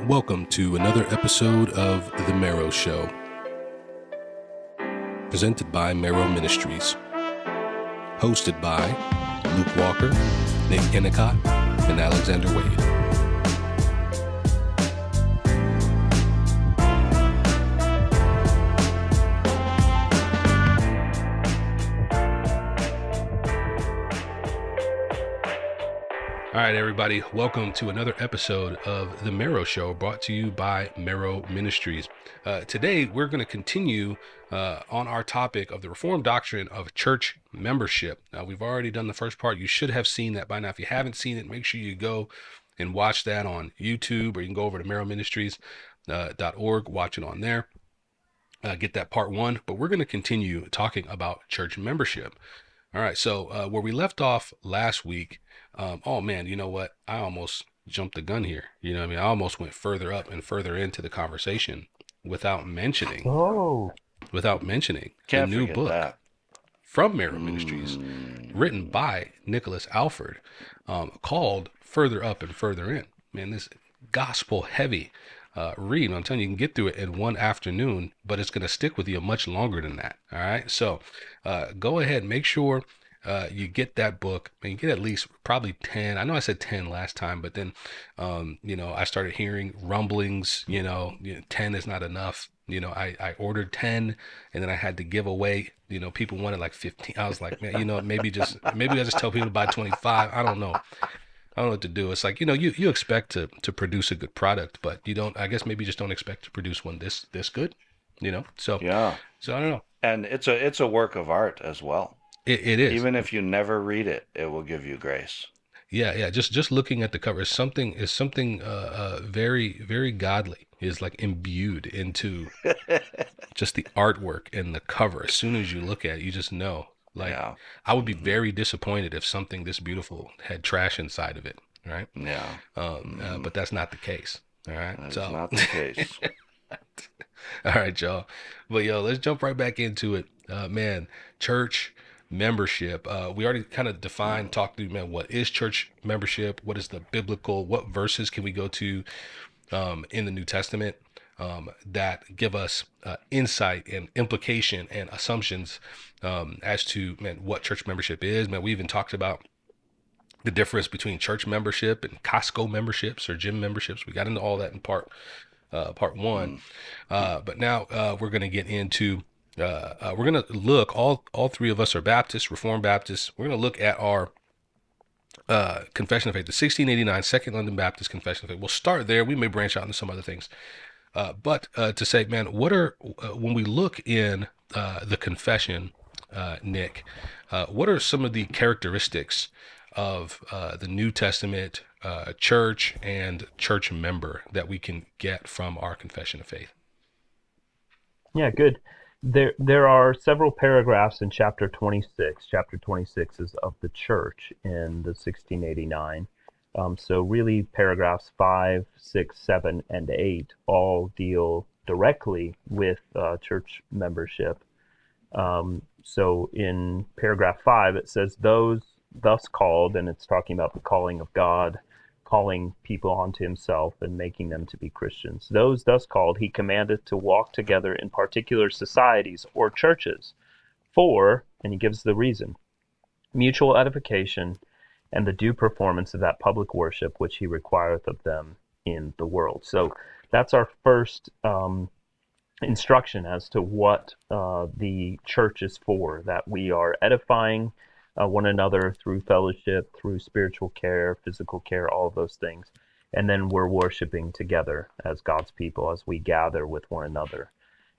Welcome to another episode of The Marrow Show, presented by Marrow Ministries, hosted by Luke Walker, Nick Kennicott, and Alexander Wade. All right, everybody, welcome to another episode of The Marrow Show, brought to you by Marrow Ministries. Today, we're going to continue on our topic of the Reformed doctrine of church membership. We've already done the first part. You should have seen that by now. If you haven't seen it, make sure you go and watch that on YouTube, or you can go over to marrowministries.org, watch it on there, get that part one. But we're going to continue talking about church membership. All right, so where we left off last week, oh man, you know what? I almost jumped the gun here. You know what I mean? I almost went further up and further into the conversation without mentioning the new book from Marrow Ministries, written by Nicholas Alford, called Further Up and Further In. Man, this gospel heavy read. I'm telling you, you can get through it in one afternoon, but it's going to stick with you much longer than that. All right. So go ahead, make sure you get that book, and you get at least probably 10. I know I said 10 last time, but then, I started hearing rumblings, 10 is not enough. I ordered 10, and then I had to give away, people wanted like 15. I was like, man, maybe I just tell people to buy 25. I don't know what to do. It's like, you expect to produce a good product, but you don't, I guess maybe you just don't expect to produce one this good, so, yeah. So I don't know. And it's a work of art as well. It is. Even if you never read it, it will give you grace. Yeah. Just looking at the cover is something very, very godly, is like imbued into just the artwork and the cover. As soon as you look at it, you just know. Like, yeah. I would be very disappointed if something this beautiful had trash inside of it, right? Yeah. But that's not the case. All right. That's not the case. All right, y'all. But let's jump right back into it. Man, church membership. We already kind of talked through, man, what is church membership? What is the biblical? What verses can we go to in the New Testament that give us insight and implication and assumptions as to, man, what church membership is? Man, we even talked about the difference between church membership and Costco memberships or gym memberships. We got into all that in part one. But now we're going to get into, we're going to look, all three of us are Baptists, Reformed Baptists. We're going to look at our Confession of Faith, the 1689 Second London Baptist Confession of Faith. We'll start there. We may branch out into some other things. But to say, man, when we look in the confession, Nick, what are some of the characteristics of the New Testament church and church member that we can get from our Confession of Faith? Yeah, good. There are several paragraphs in chapter 26. Chapter 26 is of the church in the 1689. So really paragraphs 5, 6, 7, and 8 all deal directly with church membership. So in paragraph 5, it says, those thus called, and it's talking about the calling of God, calling people onto himself and making them to be Christians. Those thus called, he commanded to walk together in particular societies or churches for, and he gives the reason, mutual edification and the due performance of that public worship which he requireth of them in the world. So that's our first instruction as to what the church is for, that we are edifying one another through fellowship, through spiritual care, physical care, all of those things. And then we're worshiping together as God's people as we gather with one another.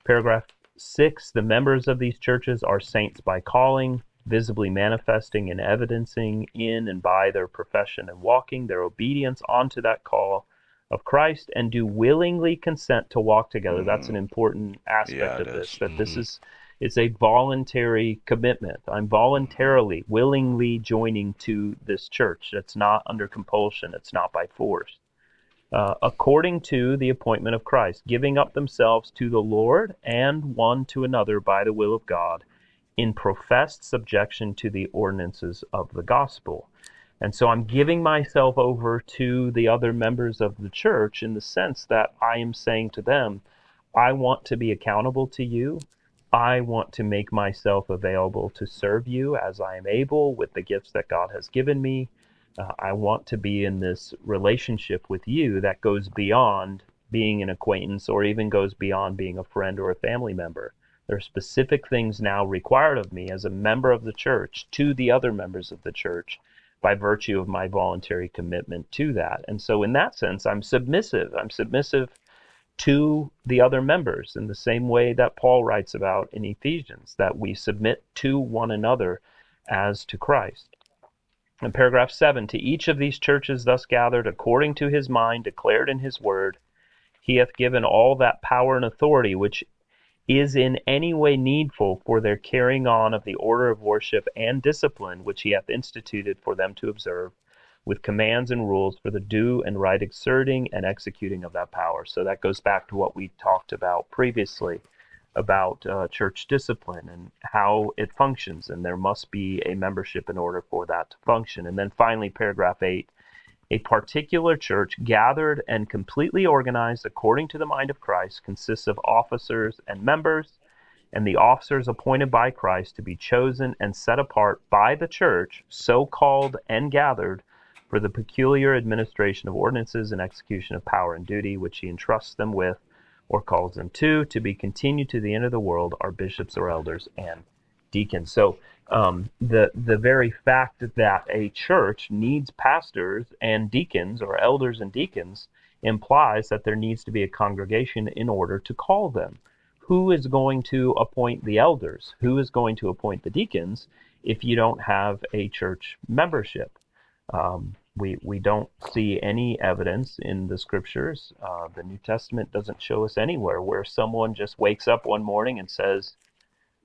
Paragraph 6, the members of these churches are saints by calling, visibly manifesting and evidencing in and by their profession and walking their obedience onto that call of Christ, and do willingly consent to walk together. That's an important aspect of this, that this is, it's a voluntary commitment. I'm voluntarily, willingly joining to this church. It's not under compulsion. It's not by force. According to the appointment of Christ, giving up themselves to the Lord and one to another by the will of God, in professed subjection to the ordinances of the gospel. And so I'm giving myself over to the other members of the church in the sense that I am saying to them, I want to be accountable to you. I want to make myself available to serve you as I am able with the gifts that God has given me. I want to be in this relationship with you that goes beyond being an acquaintance or even goes beyond being a friend or a family member. There are specific things now required of me as a member of the church to the other members of the church by virtue of my voluntary commitment to that. And so, in that sense, I'm submissive. I'm submissive to the other members in the same way that Paul writes about in Ephesians, that we submit to one another as to Christ. In paragraph 7, to each of these churches thus gathered according to his mind declared in his word, he hath given all that power and authority which is in any way needful for their carrying on of the order of worship and discipline which he hath instituted for them to observe, with commands and rules for the due and right exerting and executing of that power. So that goes back to what we talked about previously about church discipline and how it functions, and there must be a membership in order for that to function. And then finally, paragraph 8, a particular church gathered and completely organized according to the mind of Christ consists of officers and members, and the officers appointed by Christ to be chosen and set apart by the church, so called and gathered, for the peculiar administration of ordinances and execution of power and duty, which he entrusts them with, or calls them to be continued to the end of the world, are bishops or elders and deacons. So the very fact that a church needs pastors and deacons or elders and deacons implies that there needs to be a congregation in order to call them. Who is going to appoint the elders? Who is going to appoint the deacons if you don't have a church membership? We don't see any evidence in the scriptures. The New Testament doesn't show us anywhere where someone just wakes up one morning and says,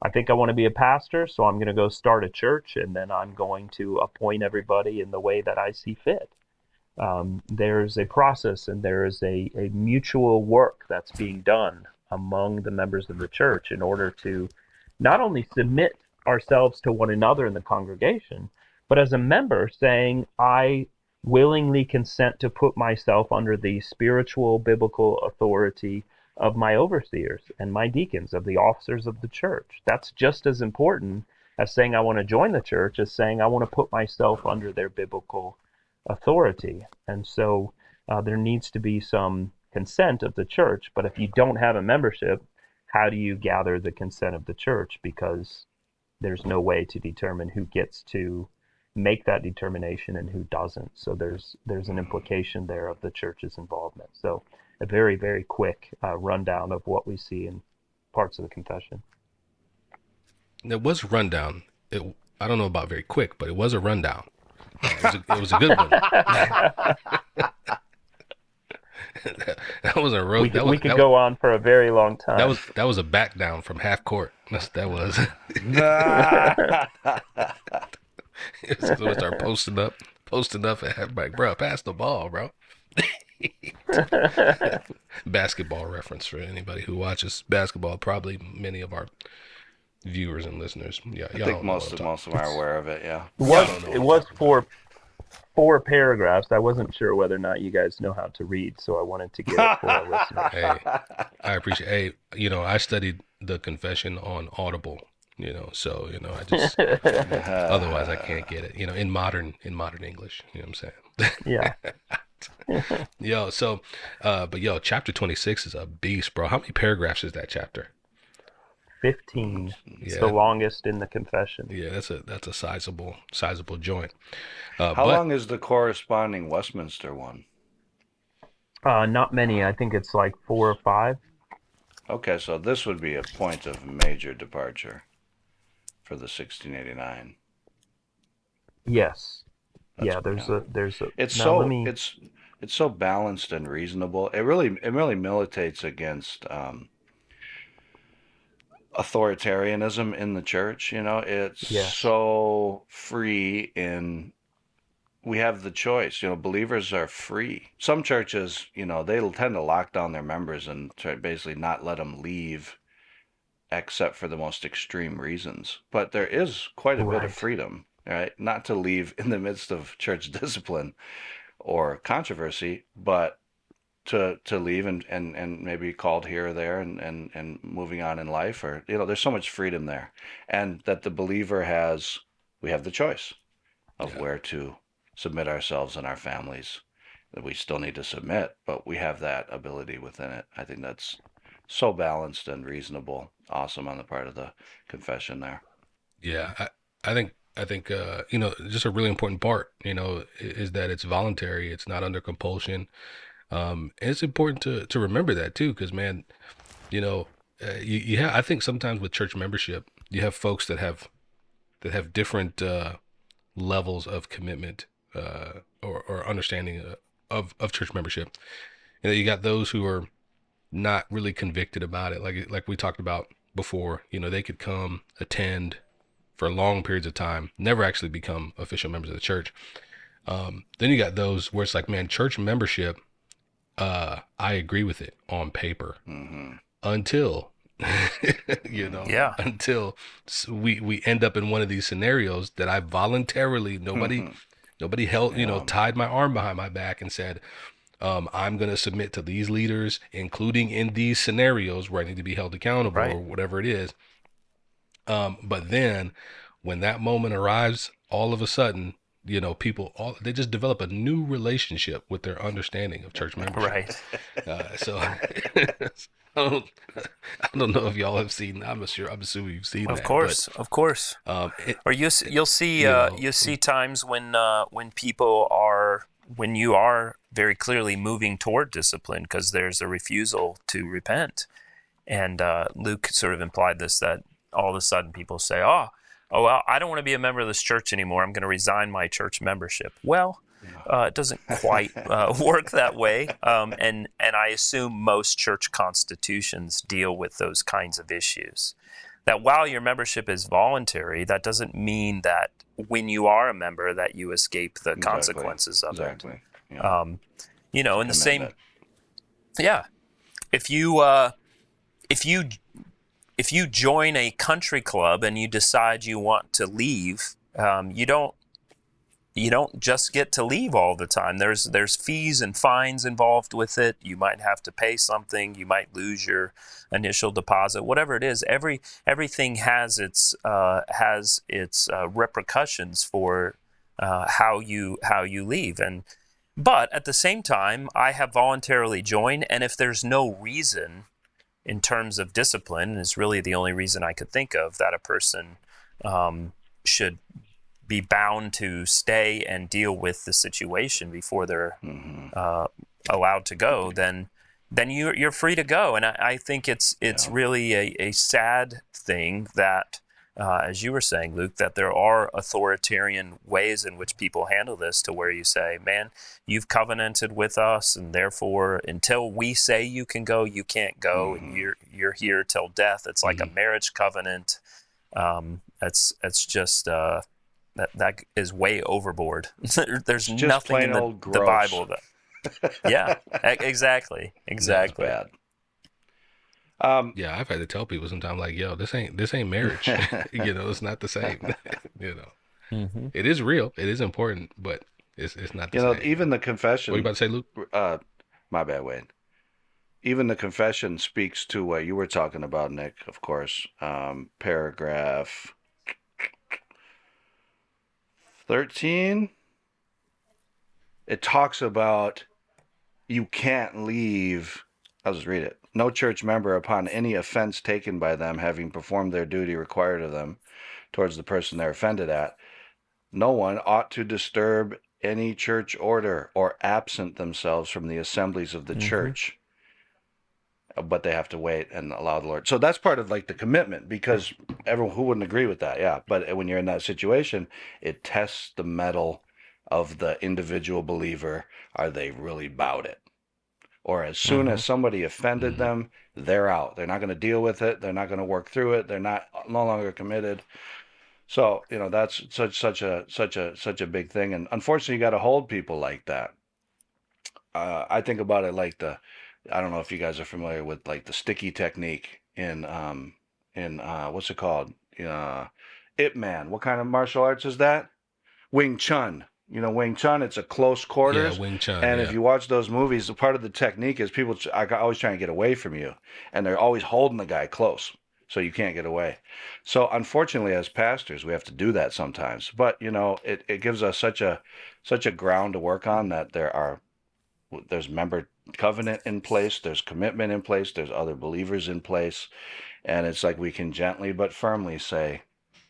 I think I want to be a pastor, so I'm going to go start a church, and then I'm going to appoint everybody in the way that I see fit. There's a process, and there is a mutual work that's being done among the members of the church in order to not only submit ourselves to one another in the congregation, but as a member saying, I willingly consent to put myself under the spiritual biblical authority of my overseers and my deacons, of the officers of the church. That's just as important as saying I want to join the church as saying I want to put myself under their biblical authority. And so there needs to be some consent of the church, but if you don't have a membership, how do you gather the consent of the church? Because there's no way to determine who gets to make that determination and who doesn't. So there's an implication there of the church's involvement. So a very, very quick rundown of what we see in parts of the confession. It was a rundown. I don't know about very quick, but it was a rundown. It was a good one. That was a road. We could go on for a very long time. That was a back down from half court. That was. It was going to start posting up at halfback, bro. Pass the ball, bro. Basketball reference for anybody who watches basketball. Probably many of our viewers and listeners. Yeah, I think most of them are aware of it. Yeah. It was four paragraphs. I wasn't sure whether or not you guys know how to read, so I wanted to get it for our listeners. Hey, I appreciate. Hey, I studied the confession on Audible. So I just otherwise I can't get it. In modern English. You know what I'm saying? Yeah. But chapter 26 is a beast, bro. How many paragraphs is that chapter? 15. It's the longest in the confession. Yeah, that's a sizable joint. How long is the corresponding Westminster one? Not many. I think it's like 4 or 5. Okay, so this would be a point of major departure for the 1689. Yes. There's a. It's so balanced and reasonable. It really militates against authoritarianism in the church. It's so free we have the choice. Believers are free. Some churches, they'll tend to lock down their members and basically not let them leave except for the most extreme reasons. But there is quite a bit of freedom right? Not to leave in the midst of church discipline or controversy, but to leave and maybe called here or there and moving on in life, or there's so much freedom there, and that the believer has we have the choice of Yeah. where to submit ourselves and our families. That we still need to submit, but we have that ability within it. I think that's so balanced and reasonable. Awesome on the part of the confession there. Yeah. I think just a really important part, is that it's voluntary. It's not under compulsion. And it's important to remember that too, because man, you know, you have. I think sometimes with church membership, you have folks that have different levels of commitment or understanding of church membership. You got those who are not really convicted about it, like we talked about before. They could come attend for long periods of time, never actually become official members of the church. Then you got those where it's like, man, church membership, I agree with it on paper Mm-hmm. until Yeah. until we end up in one of these scenarios that I voluntarily, nobody held, Yeah, tied my arm behind my back and said, I'm going to submit to these leaders, including in these scenarios where I need to be held accountable Right. or whatever it is. But then when that moment arrives, all of a sudden, they just develop a new relationship with their understanding of church membership. Right. So I don't, I don't know if y'all have seen. I'm assuming you've seen Of that, but course. Of course. Or you'll see you know, you see times when people are when you are very clearly moving toward discipline because there's a refusal to repent. And Luke sort of implied this, that all of a sudden people say, well, I don't want to be a member of this church anymore. I'm going to resign my church membership. Well, it doesn't quite work that way. And I assume most church constitutions deal with those kinds of issues. That while your membership is voluntary, that doesn't mean that when you are a member that you escape the exactly, consequences of it. exactly. Yeah, it's a In the same, commitment. yeah. If you if you if you join a country club and you decide you want to leave, you don't just get to leave all the time. There's fees and fines involved with it. You might have to pay something. You might lose your initial deposit. Whatever it is, everything has its repercussions for how you leave. But at the same time, I have voluntarily joined, and if there's no reason in terms of discipline, and it's really the only reason I could think of that a person should be bound to stay and deal with the situation before they're allowed to go, then you're free to go. And I think it's really a sad thing that, as you were saying, Luke, that there are authoritarian ways in which people handle this, to where you say, man, you've covenanted with us, and therefore until we say you can go, you can't go, and you're here till death. It's like a marriage covenant. It's just that is way overboard. There's Just nothing plain in old the gross. Bible that yeah, exactly. That's bad. yeah, I've had to tell people sometimes, like, yo, this ain't marriage. It's not the same. It is real, it is important, but it's not the same. Even the What are confession. you about to say, Luke? My bad, Wade. Even the confession speaks to what you were talking about, Nick. Of course, paragraph 13. It talks about you can't leave. I'll just read it. No church member, upon any offense taken by them, having performed their duty required of them towards the person they're offended at, no one ought to disturb any church order or absent themselves from the assemblies of the church. But they have to wait and allow the Lord. So that's part of like the commitment, because everyone who wouldn't agree with that, yeah. But when you're in that situation, it tests the mettle of the individual believer. Are they really about it? Or as soon as somebody offended them, they're out. They're not going to deal with it. They're not going to work through it. They're no longer committed. So that's such a big thing. And unfortunately, you got to hold people like that. I think about it like I don't know if you guys are familiar with like the sticky technique in what's it called? Ip Man. What kind of martial arts is that? Wing Chun. You know, Wing Chun, it's a close Yeah, quarters. Wing Chun. And if Yeah. you watch those movies, the part of the technique is people are always trying to get away from you. And they're always holding the guy close so you can't get away. So unfortunately, as pastors, we have to do that sometimes. But, you know, it gives us such a ground to work on that there's member covenant in place, there's commitment in place, there's other believers in place. And it's like we can gently but firmly say,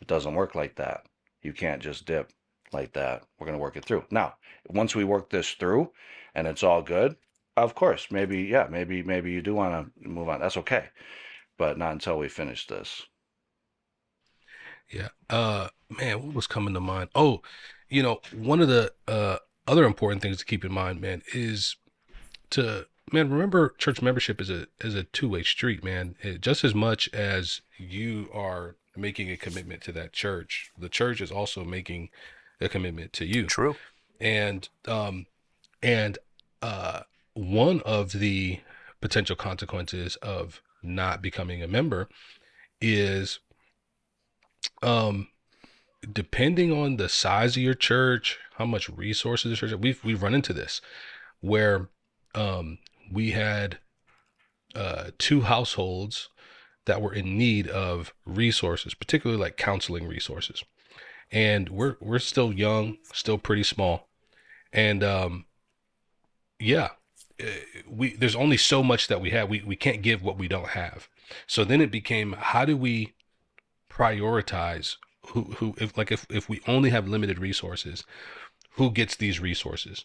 it doesn't work like that. You can't just dip like that. We're going to work it through. Now, once we work this through and it's all good, of course, maybe you do want to move on. That's okay. But not until we finish this. Yeah. Man, what was coming to mind? Oh, one of the other important things to keep in mind, man, is to remember church membership is a two-way street, man. Just as much as you are making a commitment to that church, the church is also making a commitment to you. True. And and one of the potential consequences of not becoming a member is um depending on the size of your church, how much resources the church, we've run into this where um we had two households that were in need of resources, particularly like counseling resources. And we're still young, still pretty small. And yeah, uh, we there's only so much that we have. We can't give what we don't have. So then it became, how do we prioritize who if we only have limited resources, who gets these resources?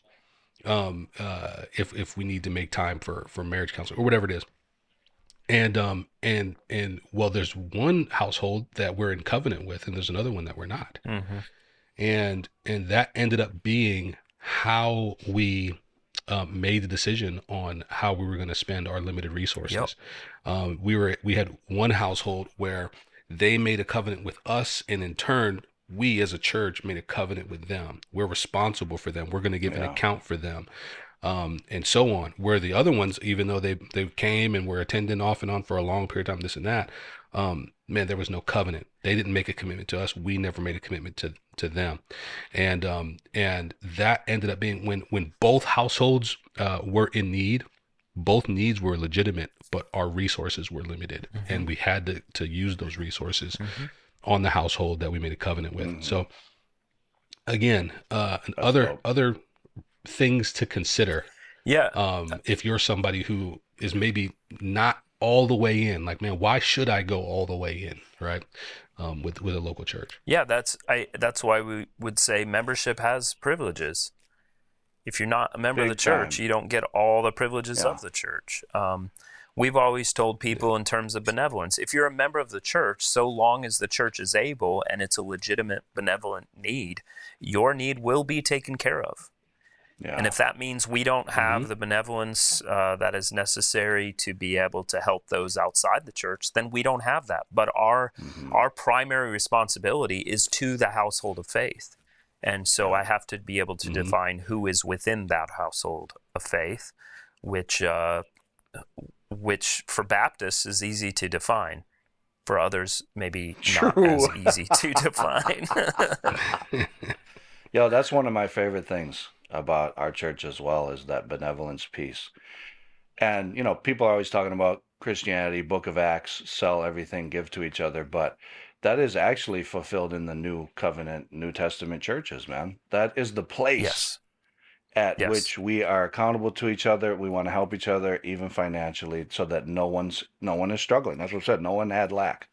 If we need to make time for marriage counseling or whatever it is. And well, there's one household that we're in covenant with, and there's another one that we're not. Mm-hmm. And that ended up being how we made the decision on how we were going to spend our limited resources. We had one household where they made a covenant with us, and in turn, we as a church made a covenant with them. We're responsible for them. We're going to give an account for them, and so on. Where the other ones, even though they came and were attending off and on for a long period of time, this and that, man, there was no covenant. They didn't make a commitment to us. We never made a commitment to them, and that ended up being when both households were in need. Both needs were legitimate, but our resources were limited, and we had to use those resources on the household that we made a covenant with. So again, other things to consider. Yeah. If you're somebody who is maybe not all the way in, like, man, why should I go all the way in, right? With a local church. Yeah, that's why we would say membership has privileges. If you're not a member of the church, you don't get all the privileges of the church. We've always told people in terms of benevolence, if you're a member of the church, so long as the church is able and it's a legitimate benevolent need, your need will be taken care of. Yeah. And if that means we don't have the benevolence that is necessary to be able to help those outside the church, then we don't have that. But our primary responsibility is to the household of faith. And so I have to be able to define who is within that household of faith, which for Baptists is easy to define. For others, maybe not as easy to define. Yo, that's one of my favorite things about our church as well, is that benevolence piece. And, you know, people are always talking about Christianity, Book of Acts, sell everything, give to each other. But that is actually fulfilled in the New Covenant, New Testament churches, man. That is the place at which we are accountable to each other. We want to help each other, even financially, so that no one is struggling. That's what I said. No one had lack.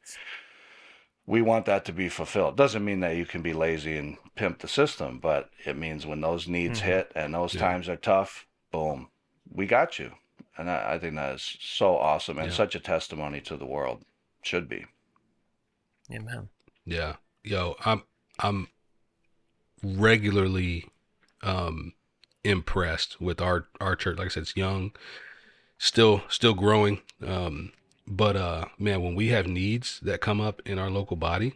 We want that to be fulfilled. Doesn't mean that you can be lazy and pimp the system, but it means when those needs hit and those times are tough, boom, we got you. And I think that is so awesome and such a testimony to the world. Should be. Amen. Yeah. Yo, I'm regularly impressed with our church. Like I said, it's young, still growing. But man, when we have needs that come up in our local body,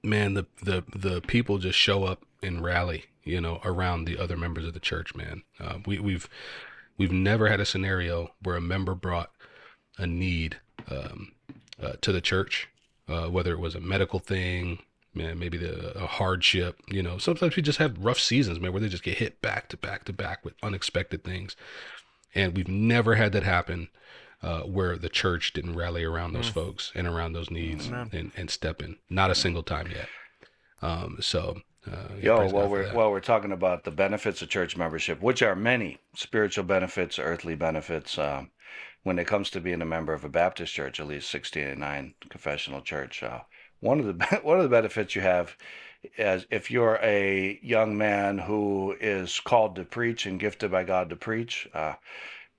man, the people just show up and rally, around the other members of the church, man. We've never had a scenario where a member brought a need to the church, whether it was a medical thing, man, maybe a hardship. Sometimes we just have rough seasons, man, where they just get hit back to back to back with unexpected things. And we've never had that happen where the church didn't rally around those folks and around those needs and step in. Not a single time yet. Yeah, Yo, praise while God for we're that. while we're talking about the benefits of church membership, which are many spiritual benefits, earthly benefits, when it comes to being a member of a Baptist church, at least 1689 confessional church, one of the one of the benefits you have is if you're a young man who is called to preach and gifted by God to preach.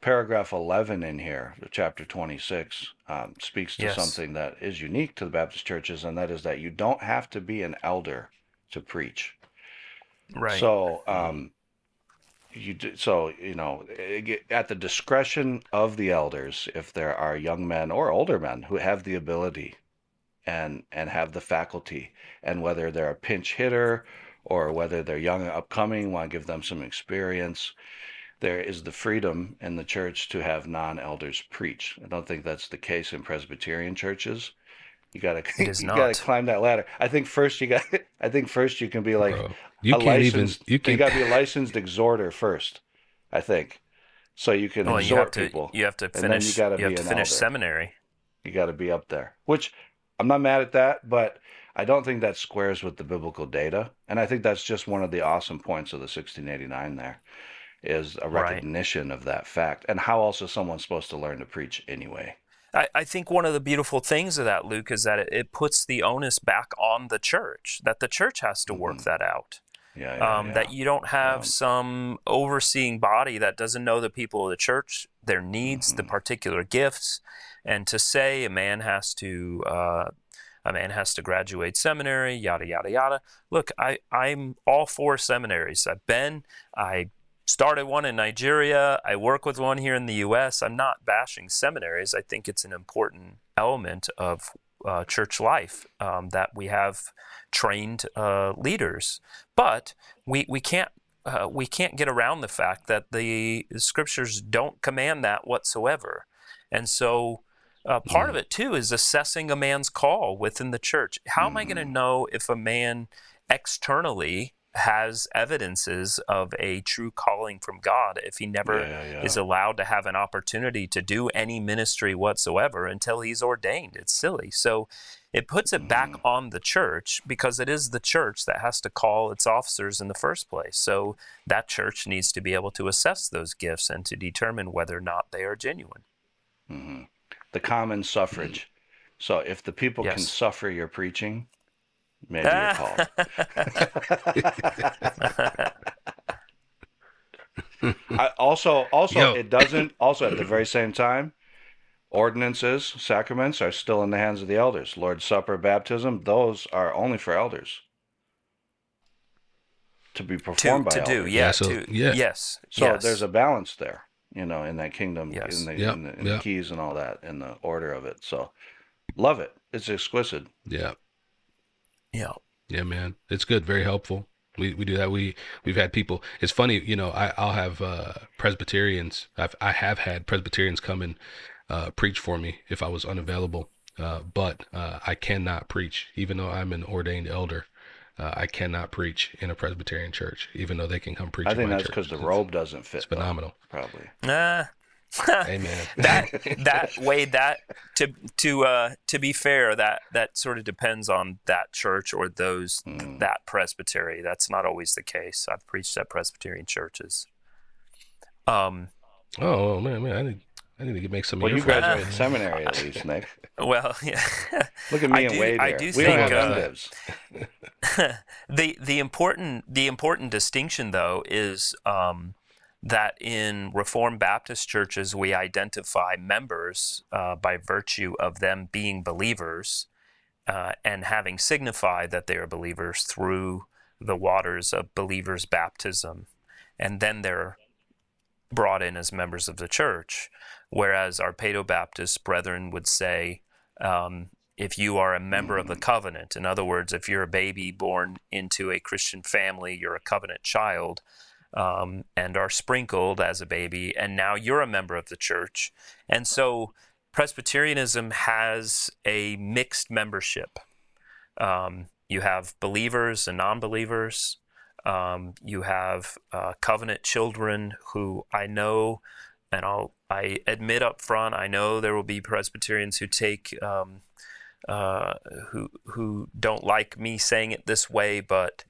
Paragraph 11 in here, chapter 26, speaks to Yes. something that is unique to the Baptist churches, and that is that you don't have to be an elder to preach. Right. So, at the discretion of the elders, if there are young men or older men who have the ability and have the faculty, and whether they're a pinch hitter or whether they're young and upcoming, want to give them some experience, there is the freedom in the church to have non-elders preach. I don't think that's the case in Presbyterian churches. You gotta It is you gotta not. climb that ladder. I think first you can be like Bro, you a can't even, licensed. you You can, gotta be a licensed exhorter first. I think so you can Well, exhort people, you have to and then you finish gotta be an elder. seminary. You gotta be up there. Which I'm not mad at that, but I don't think that squares with the biblical data. And I think that's just one of the awesome points of the 1689 there is a Right. recognition of that fact. And how else is someone supposed to learn to preach anyway? I think one of the beautiful things of that, Luke, is that it puts the onus back on the church, that the church has to work Hmm. that out. Yeah, yeah, That yeah. you don't have Yeah. some overseeing body that doesn't know the people of the church, their needs, the Hmm. particular gifts, and to say a man has to graduate seminary, yada yada yada. Look, I'm all for seminaries. I started one in Nigeria. I work with one here in the U.S. I'm not bashing seminaries. I think it's an important element of church life that we have trained leaders, but we can't get around the fact that the scriptures don't command that whatsoever, and so. Part of mm, it too is assessing a man's call within the church. How am I going to Hmm. know if a man externally has evidences of a true calling from God if he never Yeah, is yeah. allowed to have an opportunity to do any ministry whatsoever until he's ordained? It's silly. So it puts it back Hmm. on the church because it is the church that has to call its officers in the first place. So that church needs to be able to assess those gifts and to determine whether or not they are genuine. Hmm. The common suffrage. So if the people can Yes. suffer your preaching, maybe you're called. Also, yo, it doesn't. Also, at the very same time, ordinances, sacraments are still in the hands of the elders. Lord's Supper, baptism, those are only for elders to be to performed by do, elders. yeah, yeah, so, to yeah, yes, So there's yes, a balance there, in that kingdom, yes, in yep, the yep, keys and all that, in the order of it. So love it. It's exquisite. yeah, yeah, yeah, man. It's good, very helpful. We do that. We've had people. It's funny, I'll have Presbyterians. I have had Presbyterians come and preach for me if I was unavailable. But I cannot preach, even though I'm an ordained elder. I cannot preach in a Presbyterian church, even though they can come I preach in think my that's church. because the It's, robe doesn't it's fit, though. phenomenal. Probably. ah, Amen. that to be fair, that sort of depends on that church or Mm. that presbytery. That's not always the case. I've preached at Presbyterian churches. Oh man, I need to make some of Well, your you friends, Uh, graduated man. seminary at least, Nick. well, yeah, Look at me and Wade I here. do We don't think have Likewise. MDivs. the important distinction though is that in Reformed Baptist churches we identify members by virtue of them being believers and having signified that they are believers through the waters of believers' baptism, and then they're brought in as members of the church. Whereas our Paedo-Baptist brethren would say, if you are a member of the Hmm. covenant, in other words, if you're a baby born into a Christian family, you're a covenant child, and are sprinkled as a baby, and now you're a member of the church. And so Presbyterianism has a mixed membership. You have believers and non-believers. You have covenant children who I know, and I admit up front, I know there will be Presbyterians who take who don't like me saying it this way, but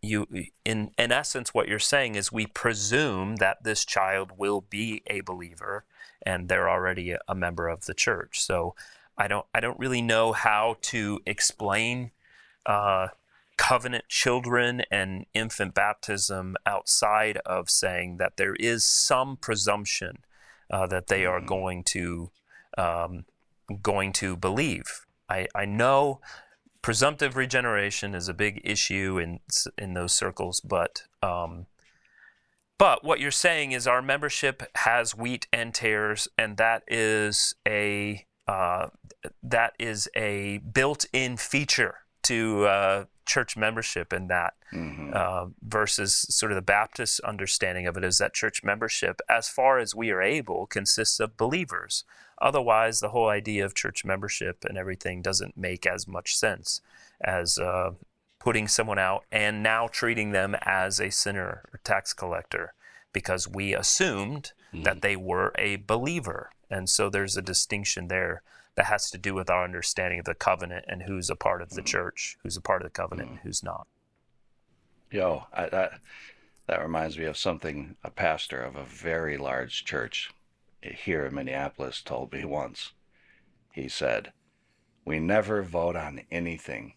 you, in essence, what you're saying is we presume that this child will be a believer, and they're already a member of the church. So I don't really know how to explain covenant children and infant baptism outside of saying that there is some presumption that they are going to believe. I know presumptive regeneration is a big issue in those circles, but what you're saying is our membership has wheat and tares, and that is a built-in feature to church membership, and that versus sort of the Baptist understanding of it is that church membership, as far as we are able, consists of believers. Otherwise, the whole idea of church membership and everything doesn't make as much sense as putting someone out and now treating them as a sinner or tax collector because we assumed that they were a believer. And so there's a distinction there that has to do with our understanding of the covenant and who's a part of the church, who's a part of the covenant, and who's not. That reminds me of something a pastor of a very large church here in Minneapolis told me once. He said, "We never vote on anything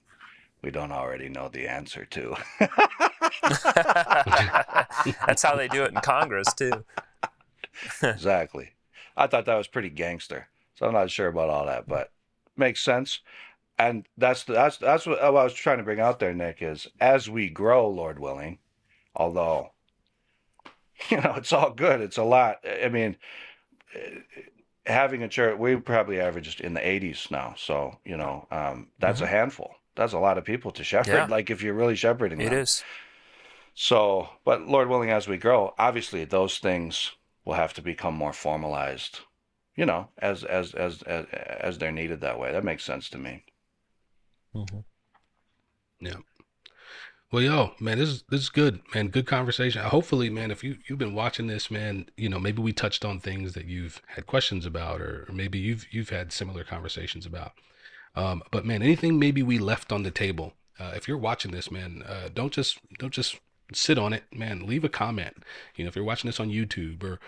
we don't already know the answer to." That's how they do it in Congress, too. Exactly. I thought that was pretty gangster. So I'm not sure about all that, but makes sense. And that's what I was trying to bring out there, Nick, is as we grow, Lord willing, although, it's all good. It's a lot. I mean, having a church, we probably average in the 80s now. So, that's a handful. That's a lot of people to shepherd, like if you're really shepherding them. It is. So, but Lord willing, as we grow, obviously those things will have to become more formalized, as they're needed that way. That makes sense to me. Yeah. Well, man, this is good, man. Good conversation. Hopefully, man, if you've been watching this, man, maybe we touched on things that you've had questions about, or maybe you've had similar conversations about. But man, anything maybe we left on the table. If you're watching this, man, don't just sit on it, man. Leave a comment. If you're watching this on YouTube or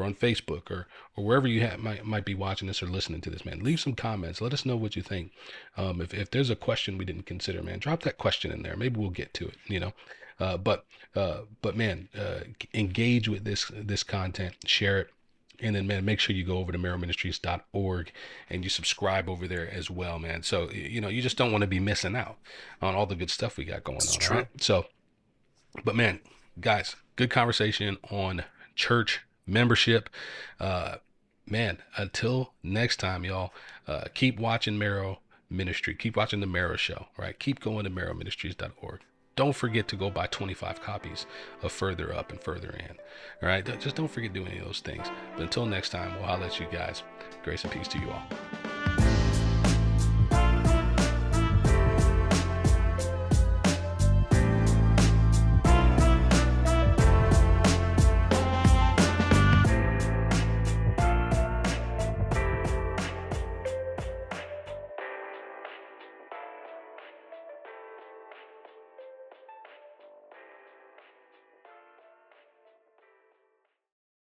on Facebook or wherever you might be watching this or listening to this, man, leave some comments. Let us know what you think. If there's a question we didn't consider, man, drop that question in there. Maybe we'll get to it. But man, engage with this content, share it. And then, man, make sure you go over to marrowministries.org and you subscribe over there as well, man. So, you just don't want to be missing out on all the good stuff we got going on. True. Right? So, but man, guys, good conversation on church membership. Man, until next time, y'all, keep watching Marrow Ministry. Keep watching the Marrow Show, right? Keep going to marrowministries.org. Don't forget to go buy 25 copies of Further Up and Further In. All right? Just don't forget to do any of those things. But until next time, we'll holler at you guys. Grace and peace to you all.